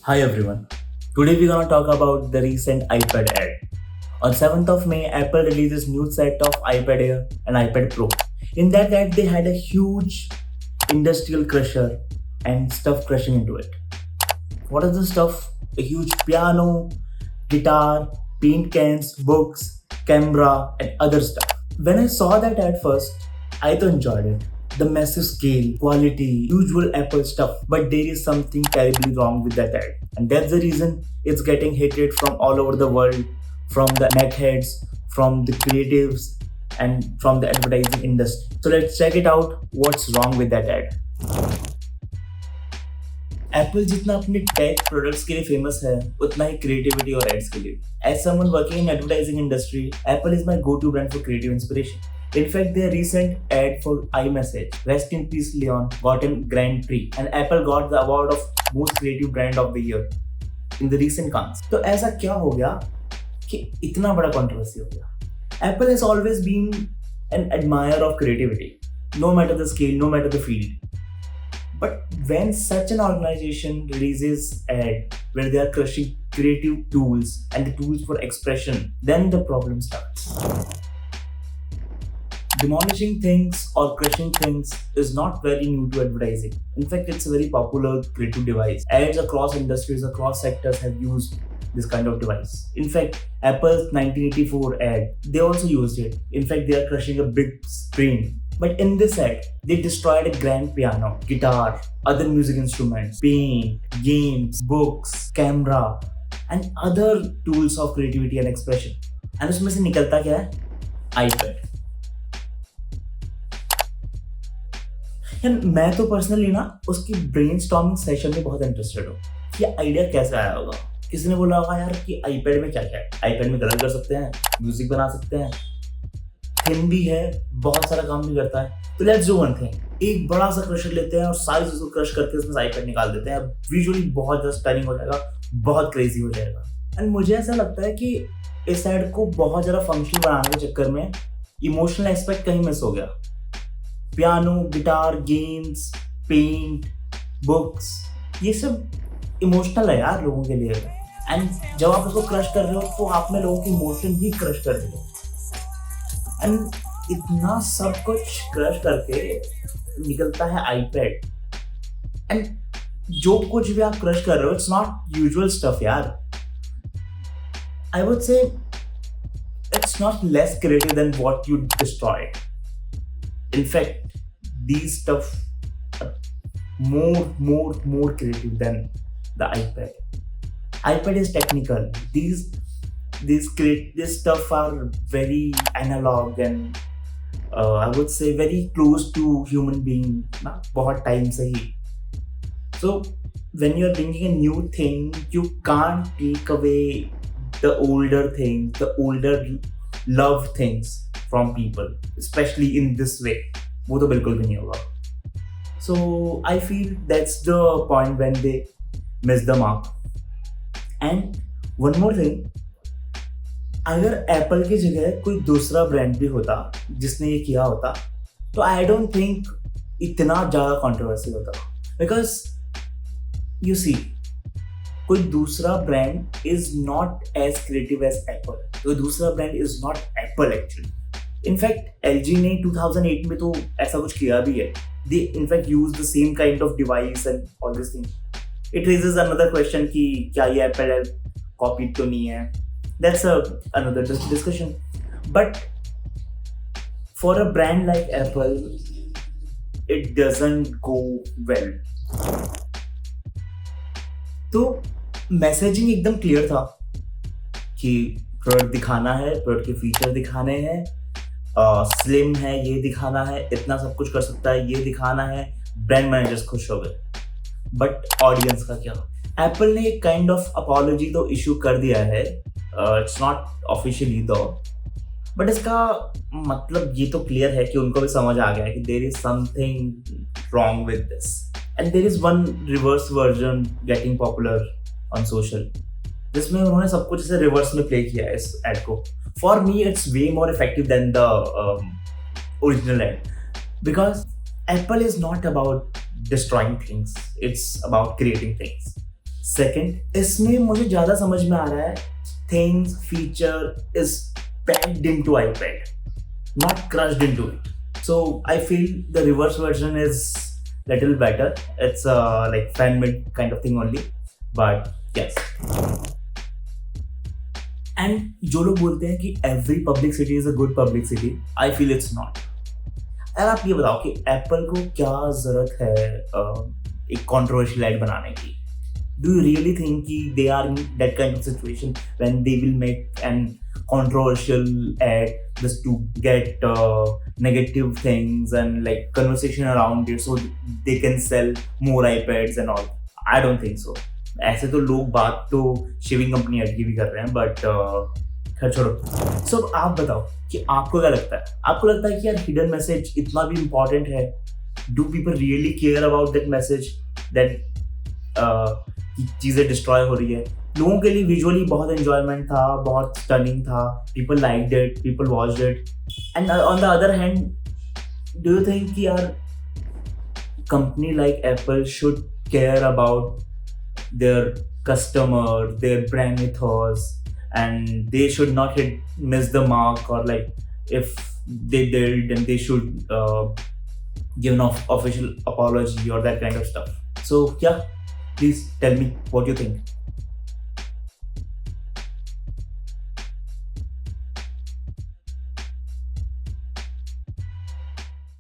Hi everyone. Today we're gonna talk about the recent iPad ad. On 7th of May, Apple releases new set of iPad Air and iPad Pro. In that ad, they had a huge industrial crusher and stuff crushing into it. What is the stuff? A huge piano, guitar, paint cans, books, camera, and other stuff. When I saw that ad first, I too enjoyed it. The massive scale, quality, usual Apple stuff, but there is something terribly wrong with that ad. And that's the reason it's getting hated from all over the world, from the neck heads, from the creatives, and from the advertising industry. So let's check it out what's wrong with that ad. Apple जितना अपने tech products के लिए famous है उतना ही creativity और ads के लिए as someone working in advertising industry Apple is my go to brand for creative inspiration. In fact, their recent ad for iMessage, Rest in Peace Leon, got a Grand Prix and Apple got the award of Most Creative Brand of the Year in the recent Cannes. तो ऐसा क्या हो गया कि इतना बड़ा controversy हो गया? Apple has always been an admirer of creativity, no matter the scale, no matter the field. But when such an organization releases ad where they are crushing creative tools and the tools for expression, then the problem starts. Demolishing things or crushing things is not very new to advertising. In fact, it's a very popular creative device. Ads across industries, across sectors have used this kind of device. In fact, Apple's 1984 ad, they also used it. In fact, they are crushing a big screen. But in this ad, they destroyed a grand piano, guitar, other music instruments, paint, games, books, camera, and other tools of creativity and expression. And उसमें से निकलता क्या है? iPad. मैं तो personally ना उसकी brainstorming session में बहुत इंटरेस्टेड हूँ कि आइडिया कैसे आया होगा. किसी ने बोला होगा यार कि आईपैड में क्या क्या है, आईपैड में कलर कर सकते हैं, म्यूजिक बना सकते हैं, थिन भी है, बहुत सारा काम भी करता है. तो लेट्स डू वन थिंग, एक बड़ा सा क्रशर लेते हैं और सारी चीजों को क्रश करके उसमें आईपैड निकाल देते हैं. विजुअली बहुत ज़्यादा स्टनिंग हो जाएगा, बहुत क्रेजी हो जाएगा. एंड मुझे ऐसा लगता है कि इस एड को बहुत ज़्यादा फंक्शनल बनाने के चक्कर में इमोशनल एस्पेक्ट कहीं मिस हो गया. Piano, guitar, games, paint, books, ये सब इमोशनल है यार लोगों के लिए. एंड जब आप उसको क्रश कर रहे हो तो आप में लोगों की इमोशन ही क्रश कर रहे हो. एंड इतना सब कुछ क्रश करके निकलता है आईपैड. एंड जो कुछ भी आप क्रश कर रहे हो इट्स नॉट यूजुअल स्टफ यार. I would say it's not less creative than what you destroyed. In fact, these stuff are more creative than the iPad. iPad is technical. This stuff are very analog and I would say very close to human being. ना बहुत time से ही. So when you're bringing a new thing, you can't take away the older things, the older love things from people, especially in this way. वो तो बिल्कुल भी नहीं होगा. So I feel that's the point when they miss the mark. And one more thing, अगर Apple की जगह कोई दूसरा ब्रांड भी होता जिसने ये किया होता तो आई डोंट थिंक इतना ज़्यादा कंट्रोवर्सी होता. बिकॉज यू सी, कोई दूसरा brand is not as creative as Apple. कोई दूसरा brand is not Apple actually. In fact LG ने 2008 में तो ऐसा कुछ किया भी है. They in fact use the same kind of device and all this thing. It raises another question कि क्या ये एप्पल कॉपी तो नहीं है. That's another discussion. But for a brand like Apple it doesn't go well. तो messaging एकदम clear था कि प्रोडक्ट दिखाना है, प्रोडक्ट के फीचर दिखाने हैं, स्लिम है ये दिखाना है, इतना सब कुछ कर सकता है ये दिखाना है. ब्रांड मैनेजर्स खुश हो गए. बट ऑडियंस का क्या? एप्पल ने एक काइंड ऑफ अपॉलॉजी तो इशू कर दिया है. इट्स नॉट ऑफिशियली दो, बट इसका मतलब ये तो क्लियर है कि उनको भी समझ आ गया है कि there is something wrong with this. And there is one reverse version getting popular on social जिसमें उन्होंने सब कुछ इसे रिवर्स में प्ले किया है इस एड को. For me it's way more effective than the original ad. Because Apple is not about destroying things, it's about creating things. Second, इसमें मुझे ज्यादा समझ में आ रहा है things feature is packed into iPad, not crushed into it. So I feel the reverse version is little better. It's like fan made kind of thing only. But yes. And जो लोग बोलते हैं कि every public city is a good public city, I feel it's not. यार आप ये बताओ कि एप्पल को क्या जरूरत है एक controversial ad बनाने की? Do you really think they are in that kind of situation when they will make an controversial ad just to get negative things and like conversation around it so they can sell more iPads and all? I don't think so. ऐसे तो लोग बात तो shaving company add की भी कर रहे हैं, बट खैर छोड़ो. सो आप बताओ कि आपको क्या लगता है? आपको लगता है कि यार हिडन मैसेज इतना भी इम्पोर्टेंट है? Do people really care about that message that कि चीज़ें डिस्ट्रॉय हो रही है? लोगों के लिए विजुअली बहुत एंजॉयमेंट था, बहुत स्टनिंग था, people liked it, people watched it. And on the other hand, do you think कि यार company like Apple should care about their customer, their brand ethos, and they should not miss the mark, or like if they did, then they should give an official apology or that kind of stuff. So yeah, please tell me what you think.